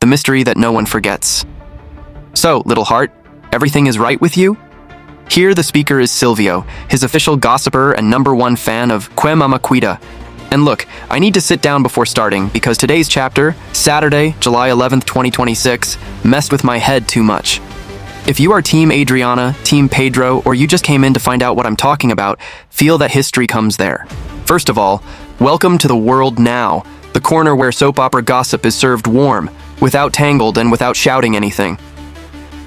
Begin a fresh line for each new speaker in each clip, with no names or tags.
the mystery that no one forgets. So, little heart, everything is right with you? Here the speaker is Silvio, his official gossiper and #1 fan of Quem, Cuida. And look, I need to sit down before starting because today's chapter, Saturday, July 11th, 2026, messed with my head too much. If you are Team Adriana, Team Pedro, or you just came in to find out what I'm talking about, feel that history comes there. First of all, welcome to the world now, the corner where soap opera gossip is served warm, without tangled and without shouting anything.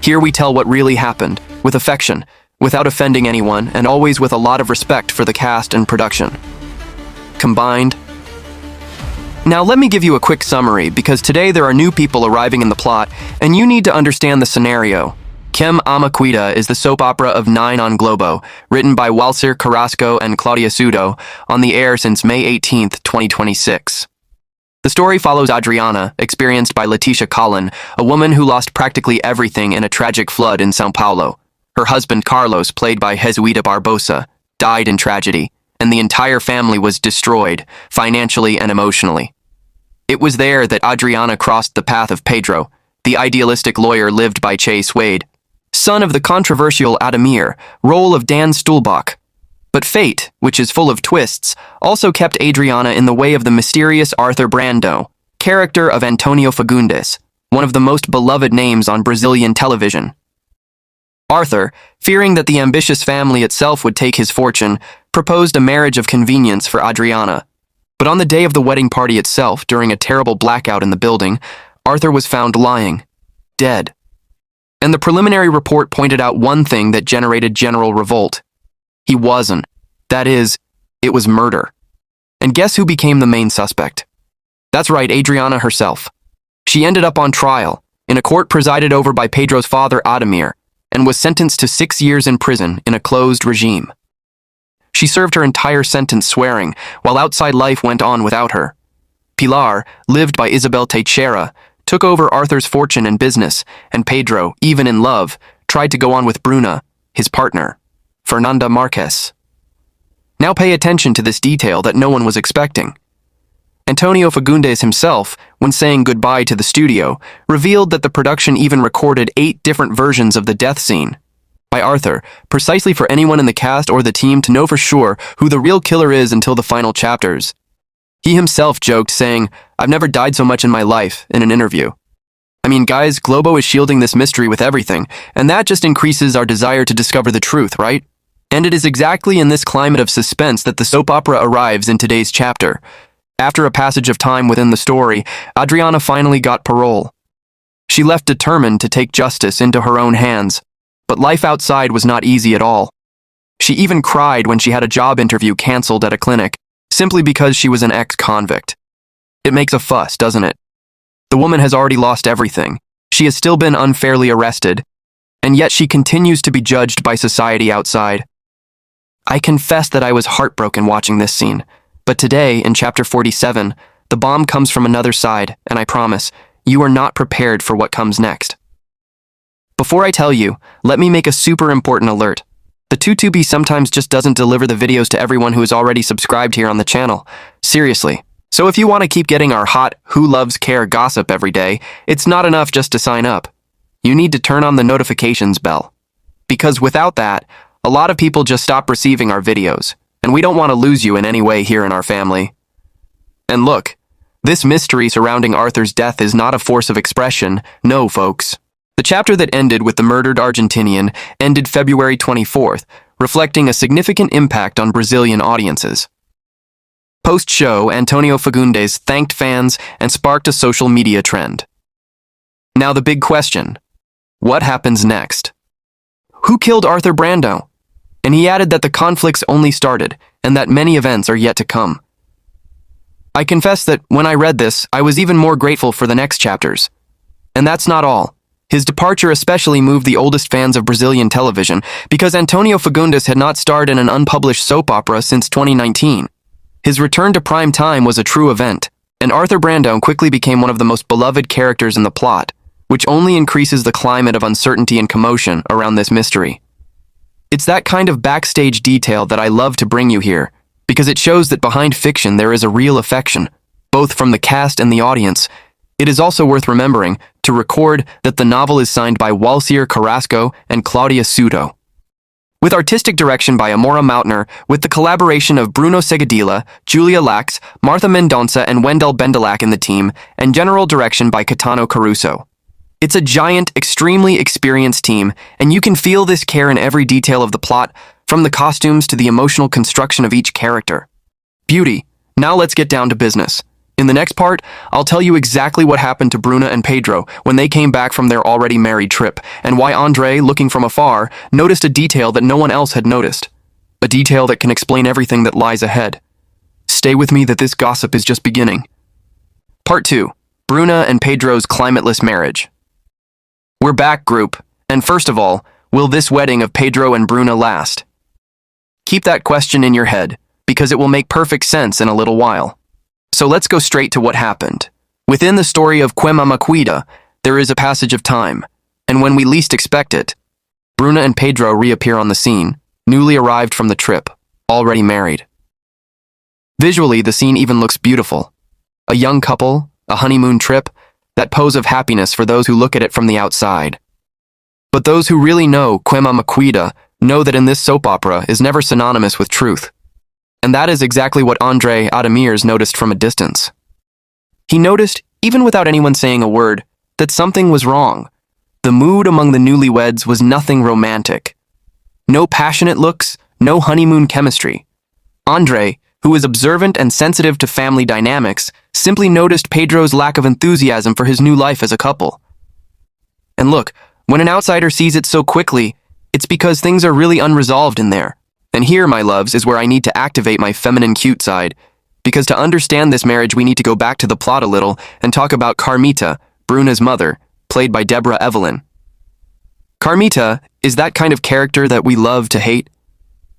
Here we tell what really happened, with affection, without offending anyone, and always with a lot of respect for the cast and production. Combined. Now let me give you a quick summary, because today there are new people arriving in the plot, and you need to understand the scenario. Quem, Cuida is the soap opera of 9 on Globo, written by Walser Carrasco and Claudia Sudo, on the air since May 18th, 2026. The story follows Adriana, experienced by Leticia Collin, a woman who lost practically everything in a tragic flood in São Paulo. Her husband Carlos, played by Jesuita Barbosa, died in tragedy, and the entire family was destroyed, financially and emotionally. It was there that Adriana crossed the path of Pedro, the idealistic lawyer lived by Chase Wade, son of the controversial Ademir, role of Dan Stuhlbach. But fate, which is full of twists, also kept Adriana in the way of the mysterious Arthur Brando, character of Antonio Fagundes, one of the most beloved names on Brazilian television. Arthur, fearing that the ambitious family itself would take his fortune, proposed a marriage of convenience for Adriana. But on the day of the wedding party itself, during a terrible blackout in the building, Arthur was found lying, dead. And the preliminary report pointed out one thing that generated general revolt. He wasn't. That is, it was murder. And guess who became the main suspect? That's right, Adriana herself. She ended up on trial, in a court presided over by Pedro's father Ademir, and was sentenced to 6 years in prison in a closed regime. She served her entire sentence swearing, while outside life went on without her. Pilar, lived by Isabel Teixeira, took over Arthur's fortune and business, and Pedro, even in love, tried to go on with Bruna, his partner, Fernanda Marques. Now pay attention to this detail that no one was expecting. Antonio Fagundes himself, when saying goodbye to the studio, revealed that the production even recorded 8 different versions of the death scene by Arthur, precisely for anyone in the cast or the team to know for sure who the real killer is until the final chapters. He himself joked, saying, "I've never died so much in my life," in an interview. I mean, guys, Globo is shielding this mystery with everything, and that just increases our desire to discover the truth, right? And it is exactly in this climate of suspense that the soap opera arrives in today's chapter. After a passage of time within the story, Adriana finally got parole. She left determined to take justice into her own hands, but life outside was not easy at all. She even cried when she had a job interview canceled at a clinic, simply because she was an ex-convict. It makes a fuss, doesn't it? The woman has already lost everything. She has still been unfairly arrested, and yet she continues to be judged by society outside. I confess that I was heartbroken watching this scene, but today, in chapter 47, the bomb comes from another side, and I promise, you are not prepared for what comes next. Before I tell you, let me make a super important alert. The 2 sometimes just doesn't deliver the videos to everyone who is already subscribed here on the channel. Seriously. So if you want to keep getting our hot Who Loves Care gossip every day, it's not enough just to sign up. You need to turn on the notifications bell. Because without that, a lot of people just stop receiving our videos, and we don't want to lose you in any way here in our family. And look, this mystery surrounding Arthur's death is not a force of expression, no folks. The chapter that ended with the murdered Argentinian ended February 24th, reflecting a significant impact on Brazilian audiences. Post-show, Antonio Fagundes thanked fans and sparked a social media trend. Now the big question, what happens next? Who killed Arthur Brando? And he added that the conflicts only started and that many events are yet to come. I confess that when I read this, I was even more grateful for the next chapters. And that's not all. His departure especially moved the oldest fans of Brazilian television because Antonio Fagundes had not starred in an unpublished soap opera since 2019. His return to prime time was a true event, and Arthur Brando quickly became one of the most beloved characters in the plot, which only increases the climate of uncertainty and commotion around this mystery. It's that kind of backstage detail that I love to bring you here, because it shows that behind fiction there is a real affection, both from the cast and the audience, It is also worth remembering to record that the novel is signed by Walsier Carrasco and Claudia Sudo, with artistic direction by Amora Mautner, with the collaboration of Bruno Segadilla, Julia Lax, Martha Mendonça, and Wendell Bendelack in the team, and general direction by Catano Caruso. It's a giant, extremely experienced team, and you can feel this care in every detail of the plot, from the costumes to the emotional construction of each character. Beauty. Now let's get down to business. In the next part, I'll tell you exactly what happened to Bruna and Pedro when they came back from their already married trip, and why Andre, looking from afar, noticed a detail that no one else had noticed. A detail that can explain everything that lies ahead. Stay with me that this gossip is just beginning. Part 2. Bruna and Pedro's climateless marriage. We're back, group, and first of all, will this wedding of Pedro and Bruna last? Keep that question in your head, because it will make perfect sense in a little while. So let's go straight to what happened. Within the story of Quem, Cuida, there is a passage of time, and when we least expect it, Bruna and Pedro reappear on the scene, newly arrived from the trip, already married. Visually, the scene even looks beautiful. A young couple, a honeymoon trip, that pose of happiness for those who look at it from the outside. But those who really know Quem, Cuida know that in this soap opera is never synonymous with truth. And that is exactly what Andre Adamirs noticed from a distance. He noticed, even without anyone saying a word, that something was wrong. The mood among the newlyweds was nothing romantic. No passionate looks, no honeymoon chemistry. Andre, who is observant and sensitive to family dynamics, simply noticed Pedro's lack of enthusiasm for his new life as a couple. And look, when an outsider sees it so quickly, it's because things are really unresolved in there. And here, my loves, is where I need to activate my feminine cute side, because to understand this marriage we need to go back to the plot a little and talk about Carmita, Bruna's mother, played by Deborah Evelyn. Carmita is that kind of character that we love to hate.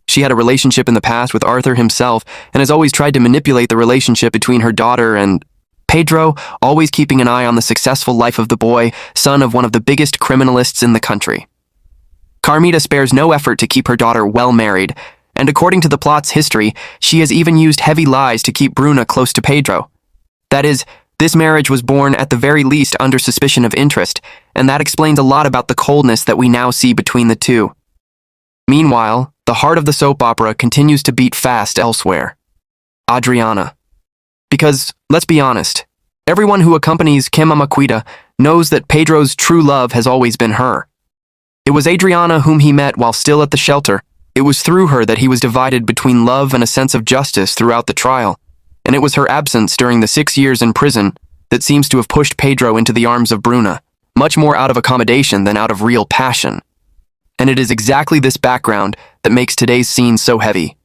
She had a relationship in the past with Arthur himself and has always tried to manipulate the relationship between her daughter and Pedro, always keeping an eye on the successful life of the boy, son of one of the biggest criminalists in the country. Carmita spares no effort to keep her daughter well married, and according to the plot's history, she has even used heavy lies to keep Bruna close to Pedro. That is, this marriage was born at the very least under suspicion of interest, and that explains a lot about the coldness that we now see between the two. Meanwhile, the heart of the soap opera continues to beat fast elsewhere. Adriana. Because, let's be honest, everyone who accompanies Quem, Cuida knows that Pedro's true love has always been her. It was Adriana whom he met while still at the shelter. It was through her that he was divided between love and a sense of justice throughout the trial, and it was her absence during the 6 years in prison that seems to have pushed Pedro into the arms of Bruna, much more out of accommodation than out of real passion. And it is exactly this background that makes today's scene so heavy.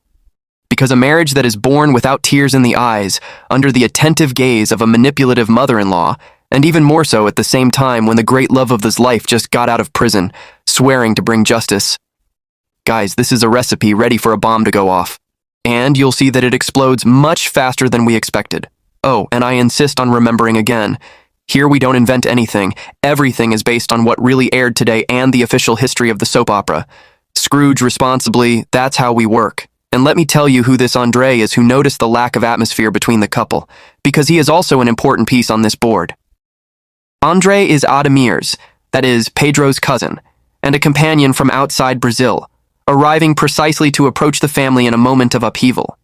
Because a marriage that is born without tears in the eyes, under the attentive gaze of a manipulative mother-in-law, and even more so at the same time when the great love of his life just got out of prison, swearing to bring justice. Guys, this is a recipe ready for a bomb to go off. And you'll see that it explodes much faster than we expected. Oh, and I insist on remembering again, here we don't invent anything. Everything is based on what really aired today and the official history of the soap opera. Scrooge responsibly, that's how we work. And let me tell you who this Andre is who noticed the lack of atmosphere between the couple, because he is also an important piece on this board. Andre is Adamirs, that is, Pedro's cousin, and a companion from outside Brazil, arriving precisely to approach the family in a moment of upheaval.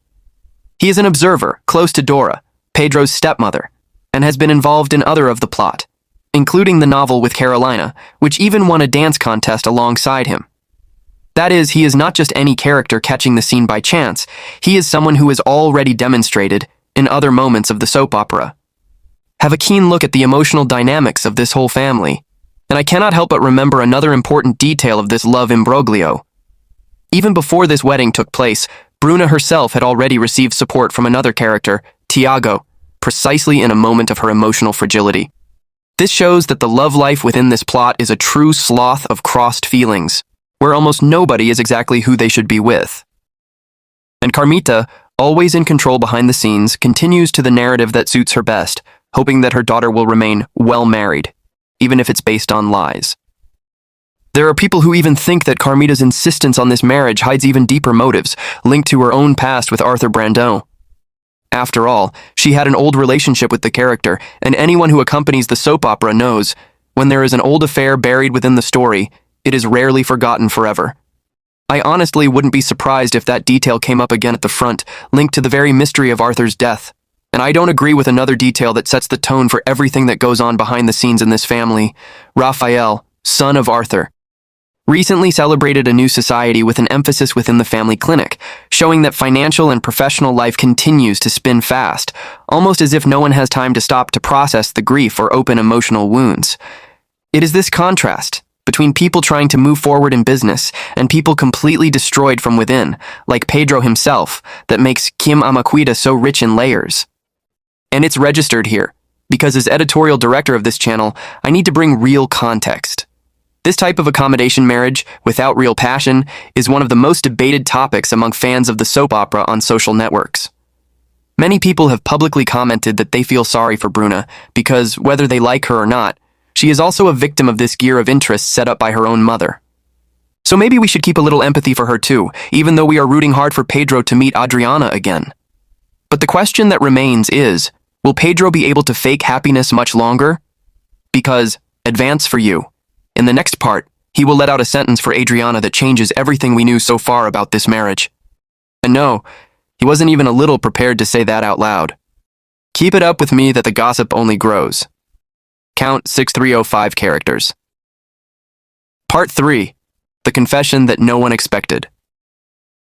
He is an observer, close to Dora, Pedro's stepmother, and has been involved in other of the plot, including the novel with Carolina, which even won a dance contest alongside him. That is, he is not just any character catching the scene by chance, he is someone who has already demonstrated, in other moments of the soap opera. Have a keen look at the emotional dynamics of this whole family, and I cannot help but remember another important detail of this love imbroglio. Even before this wedding took place, Bruna herself had already received support from another character, Tiago, precisely in a moment of her emotional fragility. This shows that the love life within this plot is a true sloth of crossed feelings, where almost nobody is exactly who they should be with. And Carmita, always in control behind the scenes, continues to the narrative that suits her best, hoping that her daughter will remain well married, even if it's based on lies. There are people who even think that Carmita's insistence on this marriage hides even deeper motives, linked to her own past with Arthur Brandon. After all, she had an old relationship with the character, and anyone who accompanies the soap opera knows, when there is an old affair buried within the story, it is rarely forgotten forever. I honestly wouldn't be surprised if that detail came up again at the front, linked to the very mystery of Arthur's death. And I don't agree with another detail that sets the tone for everything that goes on behind the scenes in this family. Raphael, son of Arthur, recently celebrated a new society with an emphasis within the family clinic, showing that financial and professional life continues to spin fast, almost as if no one has time to stop to process the grief or open emotional wounds. It is this contrast between people trying to move forward in business and people completely destroyed from within, like Pedro himself, that makes Quem Cuida so rich in layers. And it's registered here, because as editorial director of this channel, I need to bring real context. This type of accommodation marriage, without real passion, is one of the most debated topics among fans of the soap opera on social networks. Many people have publicly commented that they feel sorry for Bruna, because, whether they like her or not, she is also a victim of this gear of interest set up by her own mother. So maybe we should keep a little empathy for her too, even though we are rooting hard for Pedro to meet Adriana again. But the question that remains is, will Pedro be able to fake happiness much longer? Because, advance for you, in the next part, he will let out a sentence for Adriana that changes everything we knew so far about this marriage. And no, he wasn't even a little prepared to say that out loud. Keep it up with me that the gossip only grows. Count 6305 characters. Part 3. The confession that no one expected.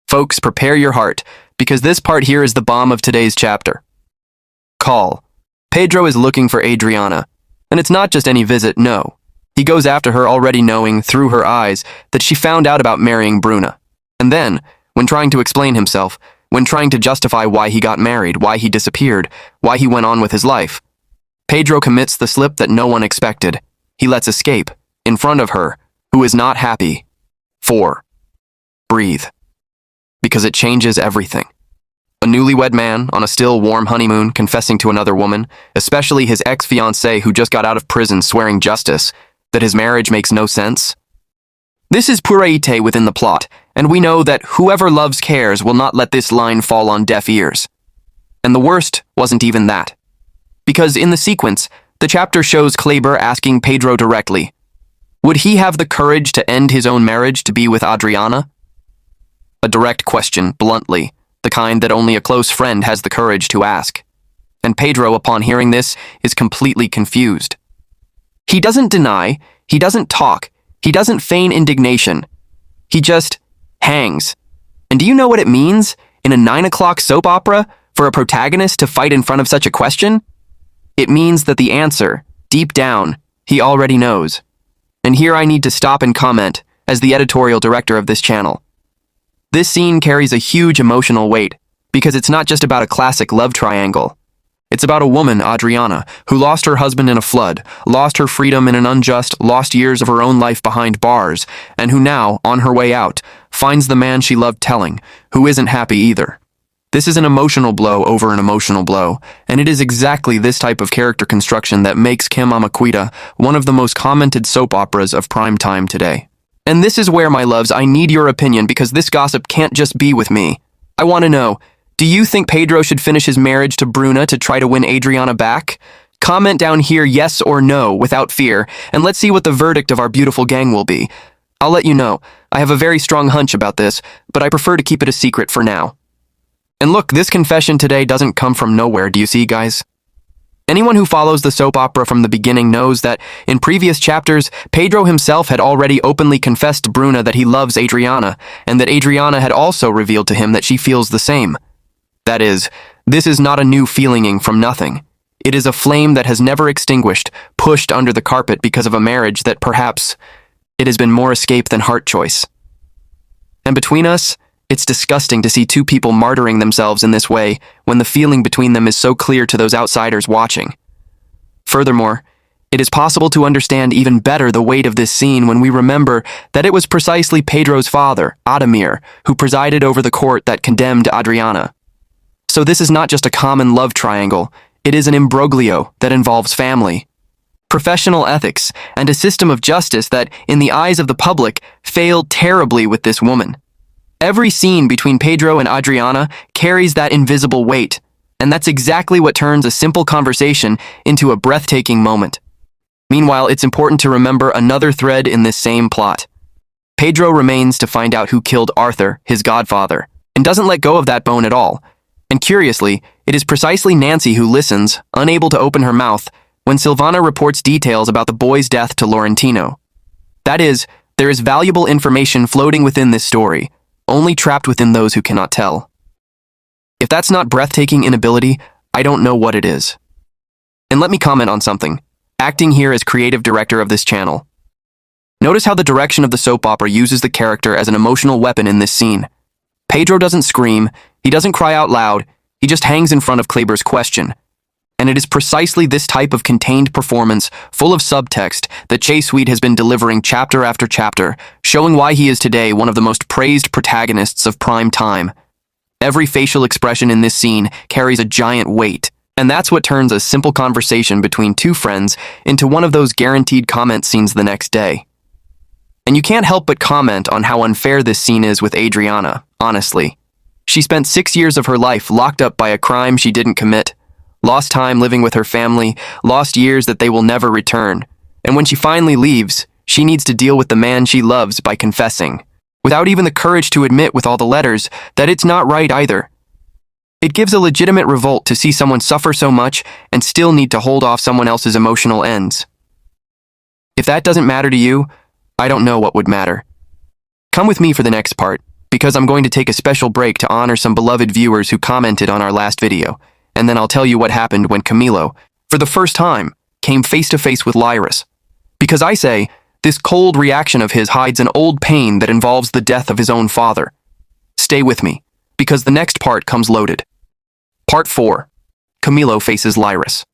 Folks, prepare your heart, because this part here is the bomb of today's chapter. Call. Pedro is looking for Adriana, and it's not just any visit, no. He goes after her already knowing, through her eyes, that she found out about marrying Bruna. And then, when trying to explain himself, when trying to justify why he got married, why he disappeared, why he went on with his life, Pedro commits the slip that no one expected. He lets escape, in front of her, who is not happy. 4. Breathe. Because it changes everything. A newlywed man on a still warm honeymoon confessing to another woman, especially his ex-fiancée who just got out of prison swearing justice, that his marriage makes no sense. This is purité within the plot, and we know that whoever loves cares will not let this line fall on deaf ears. And the worst wasn't even that. Because in the sequence, the chapter shows Kleber asking Pedro directly, would he have the courage to end his own marriage to be with Adriana? A direct question, bluntly, the kind that only a close friend has the courage to ask. And Pedro, upon hearing this, is completely confused. He doesn't deny, he doesn't talk, he doesn't feign indignation. He just hangs. And do you know what it means, in a 9 o'clock soap opera, for a protagonist to fight in front of such a question? It means that the answer, deep down, he already knows. And here I need to stop and comment, as the editorial director of this channel. This scene carries a huge emotional weight, because it's not just about a classic love triangle. It's about a woman, Adriana, who lost her husband in a flood, lost her freedom in an unjust, lost years of her own life behind bars, and who now, on her way out, finds the man she loved telling, who isn't happy either. This is an emotional blow over an emotional blow, and it is exactly this type of character construction that makes Quem Cuida one of the most commented soap operas of prime time today. And this is where, my loves, I need your opinion because this gossip can't just be with me. I want to know, do you think Pedro should finish his marriage to Bruna to try to win Adriana back? Comment down here yes or no without fear, and let's see what the verdict of our beautiful gang will be. I'll let you know. I have a very strong hunch about this, but I prefer to keep it a secret for now. And look, this confession today doesn't come from nowhere, do you see, guys? Anyone who follows the soap opera from the beginning knows that, in previous chapters, Pedro himself had already openly confessed to Bruna that he loves Adriana, and that Adriana had also revealed to him that she feels the same. That is, this is not a new feeling from nothing. It is a flame that has never extinguished, pushed under the carpet because of a marriage that perhaps it has been more escape than heart choice. And between us, it's disgusting to see two people martyring themselves in this way when the feeling between them is so clear to those outsiders watching. Furthermore, it is possible to understand even better the weight of this scene when we remember that it was precisely Pedro's father, Ademir, who presided over the court that condemned Adriana. So this is not just a common love triangle, it is an imbroglio that involves family, professional ethics, and a system of justice that, in the eyes of the public, failed terribly with this woman. Every scene between Pedro and Adriana carries that invisible weight, And that's exactly what turns a simple conversation into a breathtaking moment. Meanwhile, it's important to remember another thread in this same plot. Pedro remains to find out who killed Arthur, his godfather, and doesn't let go of that bone at all. And curiously, it is precisely Nancy who listens, unable to open her mouth, when Silvana reports details about the boy's death to Laurentino. That is, there is valuable information floating within this story, only trapped within those who cannot tell. If that's not breathtaking inability, I don't know what it is. And let me comment on something. Acting here as creative director of this channel. Notice how the direction of the soap opera uses the character as an emotional weapon in this scene. Pedro doesn't scream, he doesn't cry out loud, he just hangs in front of Kleber's question. And it is precisely this type of contained performance, full of subtext, that Sweet has been delivering chapter after chapter, showing why he is today one of the most praised protagonists of prime time. Every facial expression in this scene carries a giant weight, and that's what turns a simple conversation between two friends into one of those guaranteed comment scenes the next day. And you can't help but comment on how unfair this scene is with Adriana, honestly. She spent 6 years of her life locked up by a crime she didn't commit, lost time living with her family, lost years that they will never return. And when she finally leaves, she needs to deal with the man she loves by confessing, without even the courage to admit with all the letters that it's not right either. It gives a legitimate revolt to see someone suffer so much and still need to hold off someone else's emotional ends. If that doesn't matter to you, I don't know what would matter. Come with me for the next part, because I'm going to take a special break to honor some beloved viewers who commented on our last video, and then I'll tell you what happened when Camilo, for the first time, came face to face with Lyris. Because I say, this cold reaction of his hides an old pain that involves the death of his own father. Stay with me, because the next part comes loaded. Part 4. Camilo faces Lyris.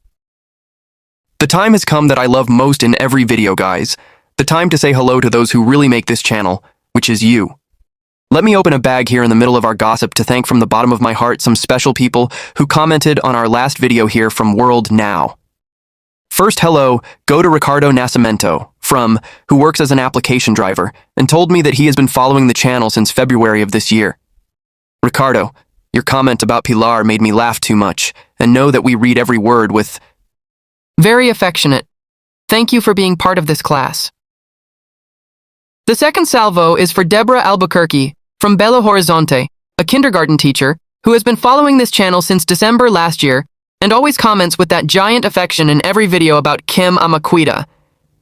The time has come that I love most in every video, guys. The time to say hello to those who really make this channel, which is you. Let me open a bag here in the middle of our gossip to thank from the bottom of my heart some special people who commented on our last video here from World Now. First hello go to Ricardo Nascimento, who works as an application driver, and told me that he has been following the channel since February of this year. Ricardo, your comment about Pilar made me laugh too much, and know that we read every word with
very affectionate. Thank you for being part of this class. The second salvo is for Deborah Albuquerque from Belo Horizonte, a kindergarten teacher who has been following this channel since December last year and always comments with that giant affection in every video about Quem, Cuida.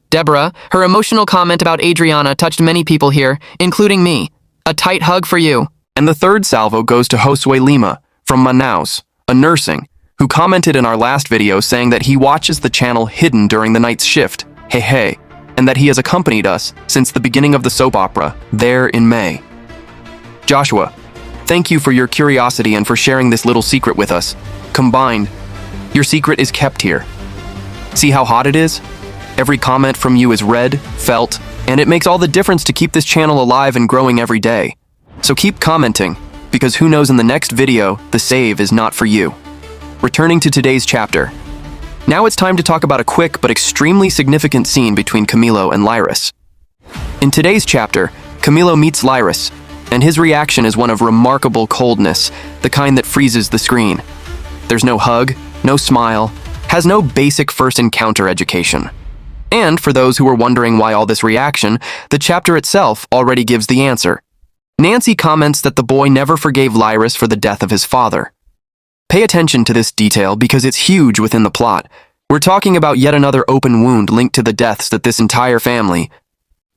Deborah, her emotional comment about Adriana touched many people here, including me. A tight hug for you.
And the third salvo goes to Josue Lima from Manaus, a nursing, who commented in our last video saying that he watches the channel hidden during the night's shift, hey, and that he has accompanied us since the beginning of the soap opera, there in May. Joshua, thank you for your curiosity and for sharing this little secret with us. Combined, your secret is kept here. See how hot it is? Every comment from you is read, felt, and it makes all the difference to keep this channel alive and growing every day. So keep commenting, because who knows in the next video, the save is not for you. Returning to today's chapter. Now it's time to talk about a quick but extremely significant scene between Camilo and Lyris. In today's chapter, Camilo meets Lyris, and his reaction is one of remarkable coldness, the kind that freezes the screen. There's no hug, no smile, has no basic first encounter education. And for those who are wondering why all this reaction, the chapter itself already gives the answer. Nancy comments that the boy never forgave Lyris for the death of his father. Pay attention to this detail because it's huge within the plot. We're talking about yet another open wound linked to the deaths that this entire family,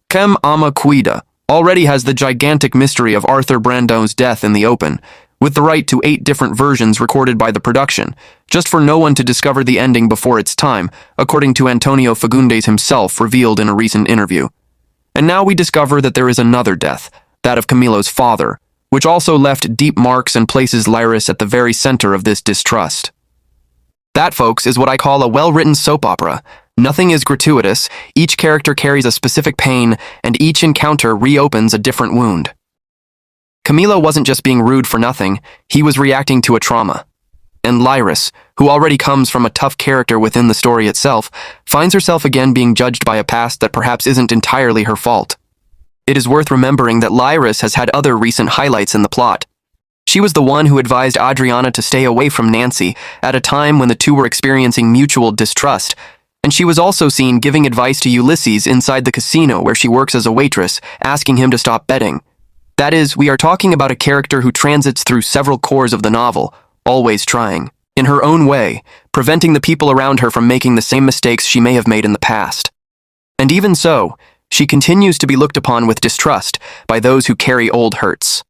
Quem, Cuida, already has the gigantic mystery of Arthur Brandon's death in the open, with the right to 8 different versions recorded by the production, just for no one to discover the ending before its time, according to Antonio Fagundes himself revealed in a recent interview. And now we discover that there is another death, that of Camilo's father, which also left deep marks and places Lyris at the very center of this distrust. That, folks, is what I call a well-written soap opera. Nothing is gratuitous, each character carries a specific pain, and each encounter reopens a different wound. Camilo wasn't just being rude for nothing, he was reacting to a trauma. And Lyris, who already comes from a tough character within the story itself, finds herself again being judged by a past that perhaps isn't entirely her fault. It is worth remembering that Lyris has had other recent highlights in the plot. She was the one who advised Adriana to stay away from Nancy at a time when the two were experiencing mutual distrust, and she was also seen giving advice to Ulysses inside the casino where she works as a waitress, asking him to stop betting. That is, we are talking about a character who transits through several cores of the novel, always trying, in her own way, preventing the people around her from making the same mistakes she may have made in the past. And even so, she continues to be looked upon with distrust by those who carry old hurts.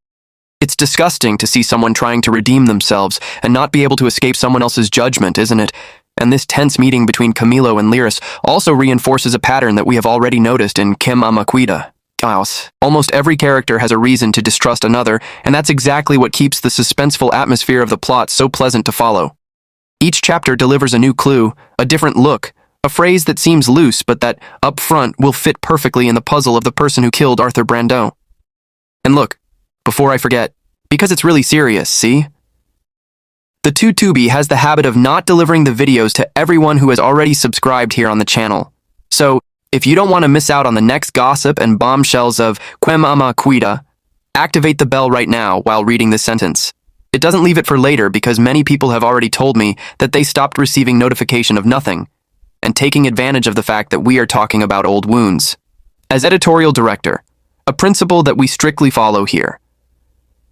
It's disgusting to see someone trying to redeem themselves and not be able to escape someone else's judgment, isn't it? And this tense meeting between Camilo and Lyris also reinforces a pattern that we have already noticed in Quem, Cuida. Almost every character has a reason to distrust another, and that's exactly what keeps the suspenseful atmosphere of the plot so pleasant to follow. Each chapter delivers a new clue, a different look, a phrase that seems loose but that, up front, will fit perfectly in the puzzle of the person who killed Arthur Brandot. And look, before I forget, because it's really serious, see? The Tutubi has the habit of not delivering the videos to everyone who has already subscribed here on the channel. So, if you don't want to miss out on the next gossip and bombshells of Quem Cuida, activate the bell right now while reading this sentence. It doesn't leave it for later because many people have already told me that they stopped receiving notification of nothing, and taking advantage of the fact that we are talking about old wounds. As editorial director, a principle that we strictly follow here.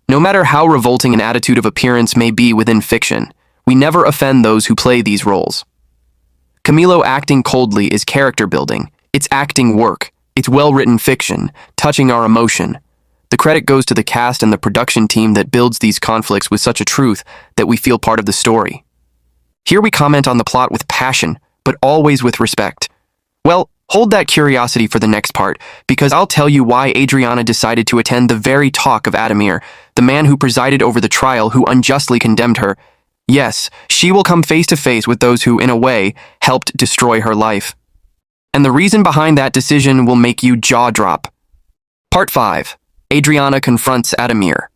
No matter how revolting an attitude of appearance may be within fiction, we never offend those who play these roles. Camilo acting coldly is character building. It's acting work. It's well-written fiction, touching our emotion. The credit goes to the cast and the production team that builds these conflicts with such a truth that we feel part of the story. Here we comment on the plot with passion, but always with respect. Well, hold that curiosity for the next part, because I'll tell you why Adriana decided to attend the very talk of Adamir, the man who presided over the trial who unjustly condemned her. Yes, she will come face to face with those who, in a way, helped destroy her life. And the reason behind that decision will make you jaw drop. Part 5. Adriana confronts Adamir.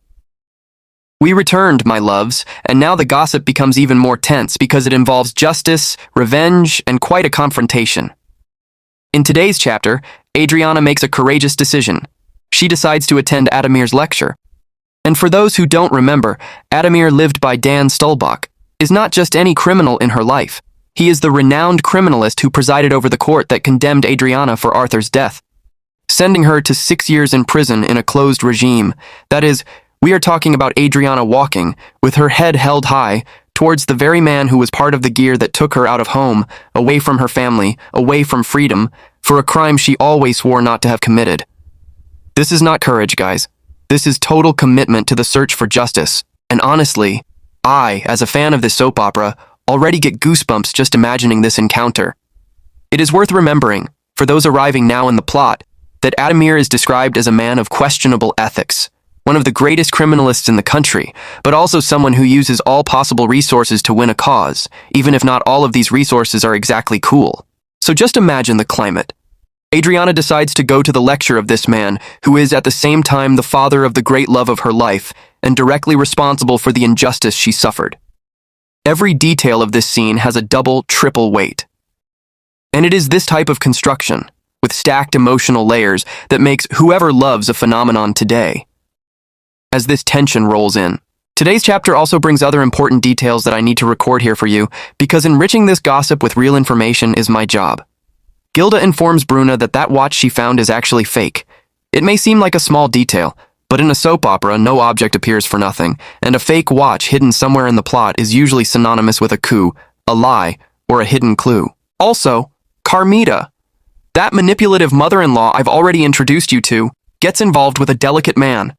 We returned, my loves, and now the gossip becomes even more tense because it involves justice, revenge, and quite a confrontation. In today's chapter, Adriana makes a courageous decision. She decides to attend Adamir's lecture. And for those who don't remember, Adamir, lived by Dan Stulbach, is not just any criminal in her life. He is the renowned criminalist who presided over the court that condemned Adriana for Arthur's death, sending her to 6 years in prison in a closed regime. That is, we are talking about Adriana walking, with her head held high, towards the very man who was part of the gear that took her out of home, away from her family, away from freedom, for a crime she always swore not to have committed. This is not courage, guys. This is total commitment to the search for justice. And honestly, I, as a fan of this soap opera, already get goosebumps just imagining this encounter. It is worth remembering, for those arriving now in the plot, that Adamir is described as a man of questionable ethics, one of the greatest criminalists in the country, but also someone who uses all possible resources to win a cause, even if not all of these resources are exactly cool. So just imagine the climate. Adriana decides to go to the lecture of this man, who is at the same time the father of the great love of her life, and directly responsible for the injustice she suffered. Every detail of this scene has a double, triple weight. And it is this type of construction, with stacked emotional layers, that makes whoever loves a phenomenon today. As this tension rolls in, today's chapter also brings other important details that I need to record here for you, because enriching this gossip with real information is my job. Gilda informs Bruna that that watch she found is actually fake. It may seem like a small detail, but in a soap opera, no object appears for nothing, and a fake watch hidden somewhere in the plot is usually synonymous with a coup, a lie, or a hidden clue. Also, Carmita, that manipulative mother-in-law I've already introduced you to, gets involved with a delicate man.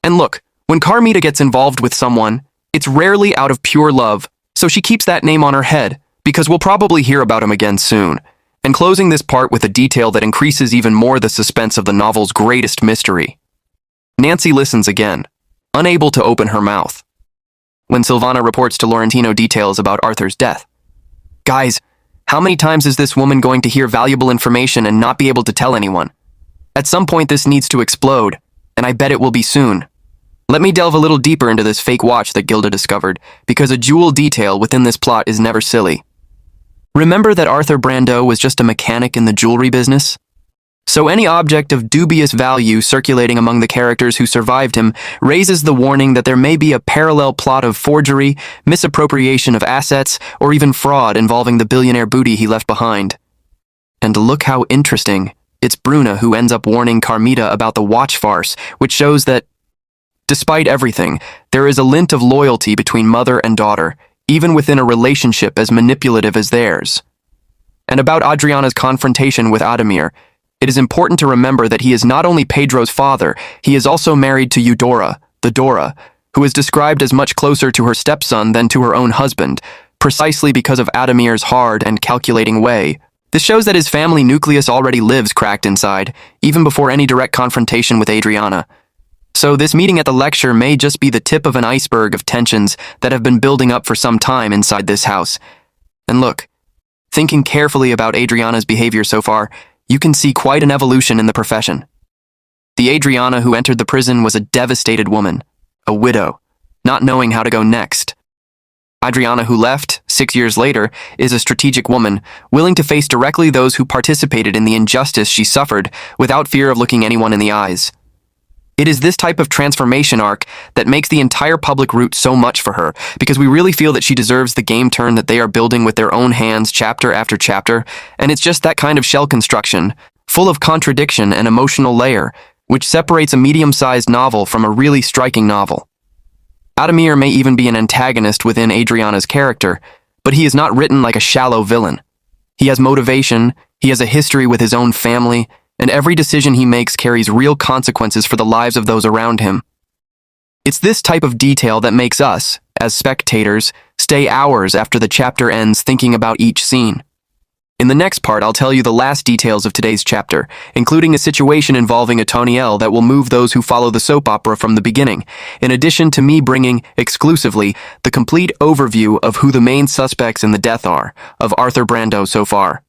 And look, when Carmita gets involved with someone, it's rarely out of pure love, so she keeps that name on her head, because we'll probably hear about him again soon. And closing this part with a detail that increases even more the suspense of the novel's greatest mystery. Nancy listens again, unable to open her mouth, when Silvana reports to Laurentino details about Arthur's death. Guys, how many times is this woman going to hear valuable information and not be able to tell anyone? At some point this needs to explode, and I bet it will be soon. Let me delve a little deeper into this fake watch that Gilda discovered, because a jewel detail within this plot is never silly. Remember that Arthur Brandot was just a mechanic in the jewelry business? So any object of dubious value circulating among the characters who survived him raises the warning that there may be a parallel plot of forgery, misappropriation of assets, or even fraud involving the billionaire booty he left behind. And look how interesting. It's Bruna who ends up warning Carmita about the watch farce, which shows that, despite everything, there is a lint of loyalty between mother and daughter, even within a relationship as manipulative as theirs. And about Adriana's confrontation with Adamir, it is important to remember that he is not only Pedro's father, he is also married to Eudora, the Dora, who is described as much closer to her stepson than to her own husband, precisely because of Adamir's hard and calculating way. This shows that his family nucleus already lives cracked inside, even before any direct confrontation with Adriana. So this meeting at the lecture may just be the tip of an iceberg of tensions that have been building up for some time inside this house. And look, thinking carefully about Adriana's behavior so far, you can see quite an evolution in the profession. The Adriana who entered the prison was a devastated woman, a widow, not knowing how to go next. Adriana who left, 6 years later, is a strategic woman, willing to face directly those who participated in the injustice she suffered without fear of looking anyone in the eyes. It is this type of transformation arc that makes the entire public root so much for her, because we really feel that she deserves the game turn that they are building with their own hands chapter after chapter, and it's just that kind of shell construction, full of contradiction and emotional layer, which separates a medium-sized novel from a really striking novel. Adamir may even be an antagonist within Adriana's character, but he is not written like a shallow villain. He has motivation, he has a history with his own family, and every decision he makes carries real consequences for the lives of those around him. It's this type of detail that makes us, as spectators, stay hours after the chapter ends thinking about each scene. In the next part, I'll tell you the last details of today's chapter, including a situation involving Otoniel that will move those who follow the soap opera from the beginning, in addition to me bringing, exclusively, the complete overview of who the main suspects in the death are, of Arthur Brando so far.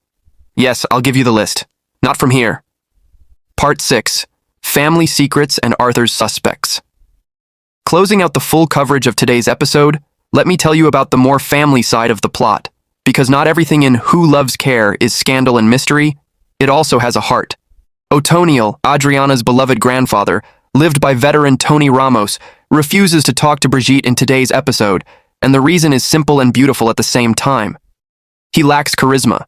Yes, I'll give you the list. Not from here. Part 6. Family Secrets and Arthur's Suspects. Closing out the full coverage of today's episode, let me tell you about the more family side of the plot. Because not everything in Who Loves Care is scandal and mystery, it also has a heart. Otoniel, Adriana's beloved grandfather, lived by veteran Tony Ramos, refuses to talk to Brigitte in today's episode, and the reason is simple and beautiful at the same time. He lacks charisma.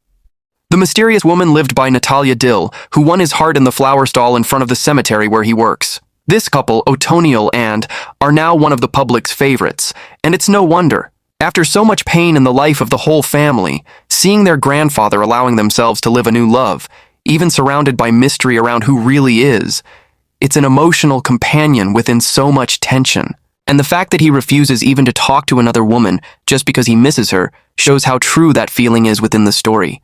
The mysterious woman lived by Natalia Dill, who won his heart in the flower stall in front of the cemetery where he works. This couple, Otoniel and, are now one of the public's favorites, and it's no wonder. After so much pain in the life of the whole family, seeing their grandfather allowing themselves to live a new love, even surrounded by mystery around who really is, it's an emotional companion within so much tension. And the fact that he refuses even to talk to another woman just because he misses her shows how true that feeling is within the story.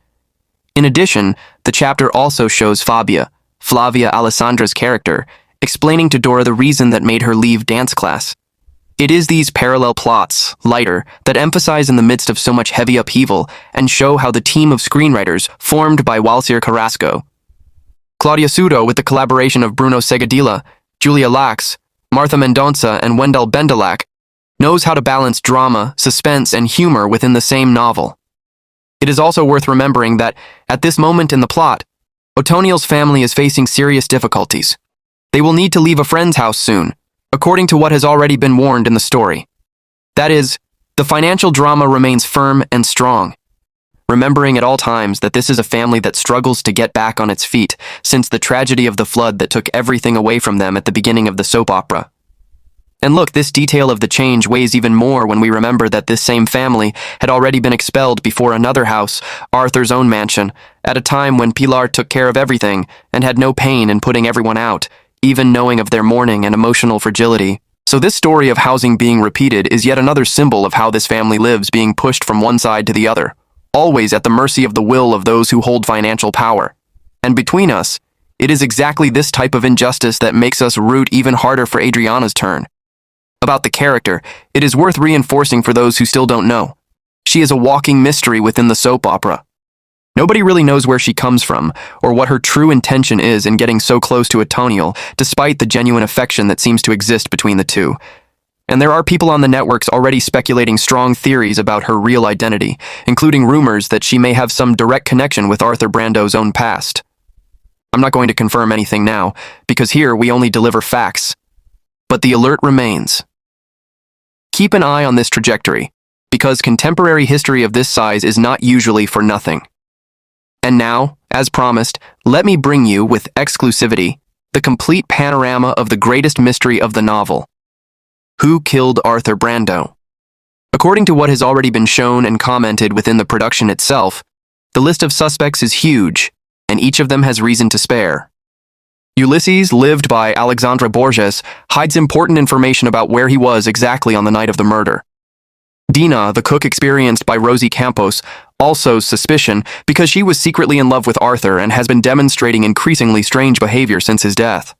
In addition, the chapter also shows Flavia Alessandra's character, explaining to Dora the reason that made her leave dance class. It is these parallel plots, lighter, that emphasize in the midst of so much heavy upheaval and show how the team of screenwriters formed by Walsir Carrasco, Claudia Sudo with the collaboration of Bruno Segadilla, Julia Lax, Martha Mendonça, and Wendell Bendelack, knows how to balance drama, suspense, and humor within the same novel. It is also worth remembering that, at this moment in the plot, Otoniel's family is facing serious difficulties. They will need to leave a friend's house soon, according to what has already been warned in the story. That is, the financial drama remains firm and strong, remembering at all times that this is a family that struggles to get back on its feet since the tragedy of the flood that took everything away from them at the beginning of the soap opera. And look, this detail of the change weighs even more when we remember that this same family had already been expelled before another house, Arthur's own mansion, at a time when Pilar took care of everything and had no pain in putting everyone out, even knowing of their mourning and emotional fragility. So this story of housing being repeated is yet another symbol of how this family lives, being pushed from one side to the other, always at the mercy of the will of those who hold financial power. And between us, it is exactly this type of injustice that makes us root even harder for Adriana's turn. About the character, it is worth reinforcing for those who still don't know. She is a walking mystery within the soap opera. Nobody really knows where she comes from, or what her true intention is in getting so close to Otoniel, despite the genuine affection that seems to exist between the two. And there are people on the networks already speculating strong theories about her real identity, including rumors that she may have some direct connection with Arthur Brando's own past. I'm not going to confirm anything now, because here we only deliver facts. But the alert remains. Keep an eye on this trajectory, because contemporary history of this size is not usually for nothing. And now, as promised, let me bring you, with exclusivity, the complete panorama of the greatest mystery of the novel. Who killed Arthur Brando? According to what has already been shown and commented within the production itself, the list of suspects is huge, and each of them has reason to spare. Ulysses, lived by Alexandra Borges, hides important information about where he was exactly on the night of the murder. Dina, the cook experienced by Rosie Campos, also suspicion because she was secretly in love with Arthur and has been demonstrating increasingly strange behavior since his death.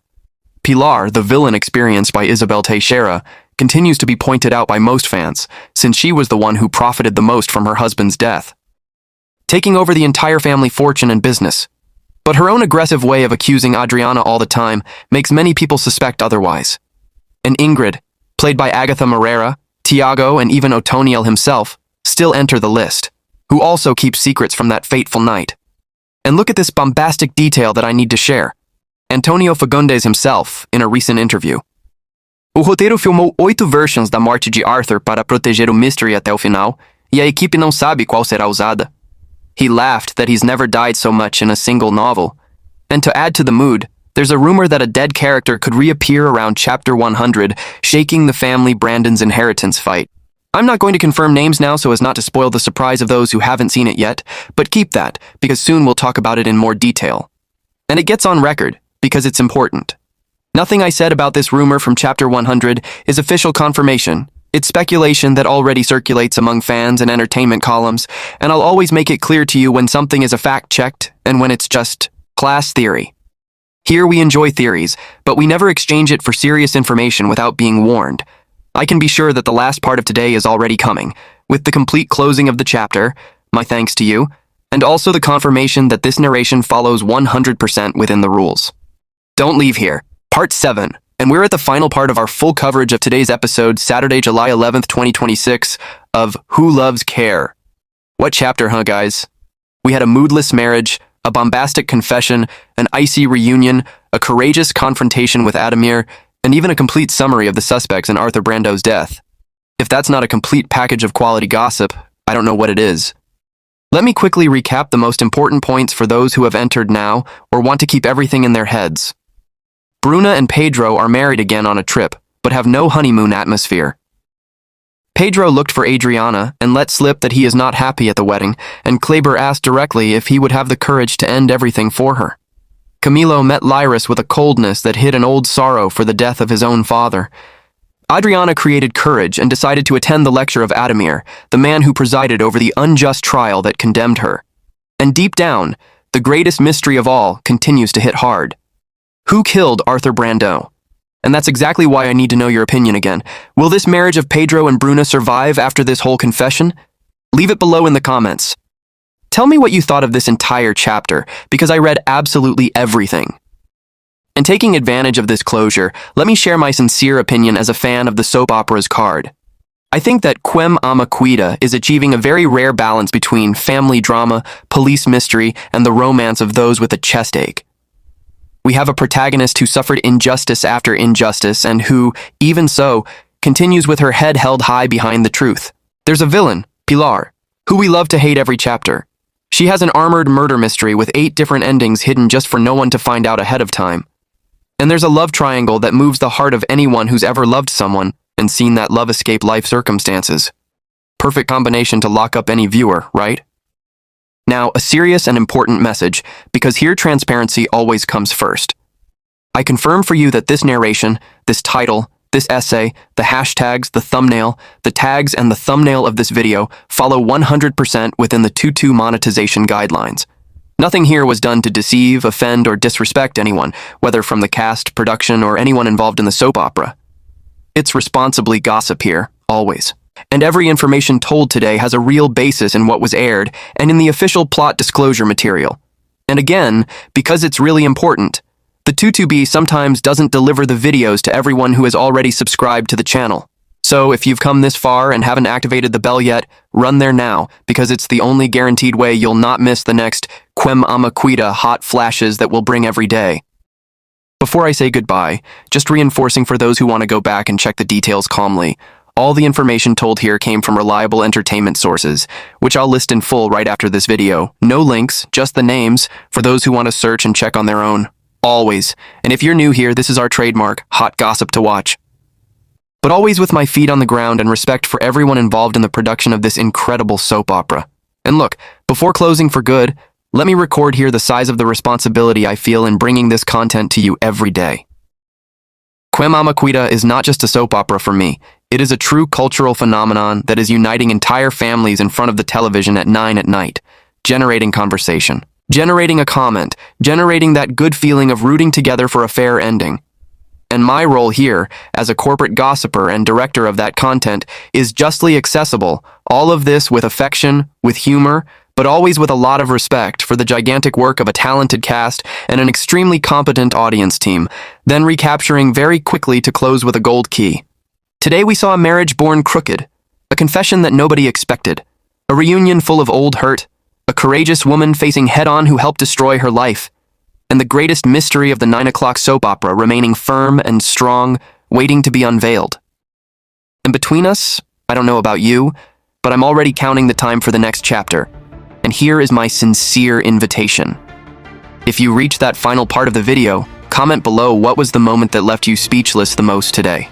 Pilar, the villain experienced by Isabel Teixeira, continues to be pointed out by most fans, since she was the one who profited the most from her husband's death, taking over the entire family fortune and business. But her own aggressive way of accusing Adriana all the time makes many people suspect otherwise. And Ingrid, played by Agatha Moreira, Tiago, and even Otoniel himself, still enter the list, who also keep secrets from that fateful night. And look at this bombastic detail that I need to share. Antonio Fagundes himself, in a recent interview. O roteiro filmou 8 versions da morte de Arthur para proteger o mystery até o final, e a equipe não sabe qual será usada. He laughed that he's never died so much in a single novel. And to add to the mood, there's a rumor that a dead character could reappear around chapter 100, shaking the family Brandon's inheritance fight. I'm not going to confirm names now so as not to spoil the surprise of those who haven't seen it yet, but keep that, because soon we'll talk about it in more detail. And it gets on record, because it's important. Nothing I said about this rumor from chapter 100 is official confirmation. It's speculation that already circulates among fans and entertainment columns, and I'll always make it clear to you when something is a fact-checked and when it's just class theory. Here we enjoy theories, but we never exchange it for serious information without being warned. I can be sure that the last part of today is already coming, with the complete closing of the chapter, my thanks to you, and also the confirmation that this narration follows 100% within the rules. Don't leave here. Part 7, and we're at the final part of our full coverage of today's episode, Saturday, July 11th, 2026, of Who Loves Care? What chapter, huh, guys? We had a moodless marriage, a bombastic confession, an icy reunion, a courageous confrontation with Adamir, and even a complete summary of the suspects in Arthur Brando's death. If that's not a complete package of quality gossip, I don't know what it is. Let me quickly recap the most important points for those who have entered now or want to keep everything in their heads. Bruna and Pedro are married again on a trip, but have no honeymoon atmosphere. Pedro looked for Adriana and let slip that he is not happy at the wedding, and Kleber asked directly if he would have the courage to end everything for her. Camilo met Lyris with a coldness that hid an old sorrow for the death of his own father. Adriana created courage and decided to attend the lecture of Adamir, the man who presided over the unjust trial that condemned her. And deep down, the greatest mystery of all continues to hit hard. Who killed Arthur Brando? And that's exactly why I need to know your opinion again. Will this marriage of Pedro and Bruna survive after this whole confession? Leave it below in the comments. Tell me what you thought of this entire chapter, because I read absolutely everything. And taking advantage of this closure, let me share my sincere opinion as a fan of the soap opera's card. I think that Quem, Cuida is achieving a very rare balance between family drama, police mystery, and the romance of those with a chest ache. We have a protagonist who suffered injustice after injustice and who, even so, continues with her head held high behind the truth. There's a villain, Pilar, who we love to hate every chapter. She has an armored murder mystery with 8 different endings hidden just for no one to find out ahead of time. And there's a love triangle that moves the heart of anyone who's ever loved someone and seen that love escape life circumstances. Perfect combination to lock up any viewer, right? Now, a serious and important message, because here transparency always comes first. I confirm for you that this narration, this title, this essay, the hashtags, the thumbnail, the tags, and the thumbnail of this video follow 100% within the Tutu monetization guidelines. Nothing here was done to deceive, offend, or disrespect anyone, whether from the cast, production, or anyone involved in the soap opera. It's responsibly gossip here, always. And every information told today has a real basis in what was aired and in the official plot disclosure material. And again, because it's really important, the 2 sometimes doesn't deliver the videos to everyone who has already subscribed to the channel. So if you've come this far and haven't activated the bell yet, run there now, because it's the only guaranteed way you'll not miss the next Quem Cuida hot flashes that we'll bring every day. Before I say goodbye, just reinforcing for those who want to go back and check the details calmly, all the information told here came from reliable entertainment sources, which I'll list in full right after this video. No links, just the names, for those who want to search and check on their own. Always. And if you're new here, this is our trademark, hot gossip to watch. But always with my feet on the ground and respect for everyone involved in the production of this incredible soap opera. And look, before closing for good, let me record here the size of the responsibility I feel in bringing this content to you every day. Quem Cuida is not just a soap opera for me. It is a true cultural phenomenon that is uniting entire families in front of the television at 9 at night, generating conversation, generating a comment, generating that good feeling of rooting together for a fair ending. And my role here, as a corporate gossiper and director of that content, is justly accessible, all of this with affection, with humor, but always with a lot of respect for the gigantic work of a talented cast and an extremely competent audience team, then recapturing very quickly to close with a gold key. Today we saw a marriage born crooked, a confession that nobody expected, a reunion full of old hurt, a courageous woman facing head-on who helped destroy her life, and the greatest mystery of the 9 o'clock soap opera remaining firm and strong, waiting to be unveiled. And between us, I don't know about you, but I'm already counting the time for the next chapter. And here is my sincere invitation. If you reach that final part of the video, comment below what was the moment that left you speechless the most today.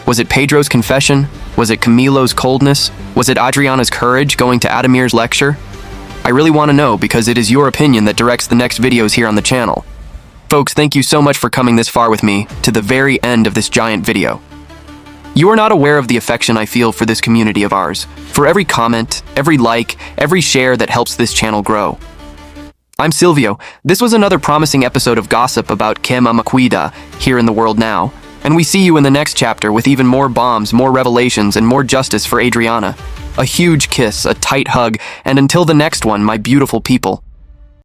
Was it Pedro's confession? Was it Camilo's coldness? Was it Adriana's courage going to Adamir's lecture? I really want to know because it is your opinion that directs the next videos here on the channel. Folks, thank you so much for coming this far with me to the very end of this giant video. You are not aware of the affection I feel for this community of ours, for every comment, every like, every share that helps this channel grow. I'm Silvio. This was another promising episode of gossip about Quem Cuida here in the world now, and we see you in the next chapter with even more bombs, more revelations, and more justice for Adriana. A huge kiss, a tight hug, and until the next one, my beautiful people.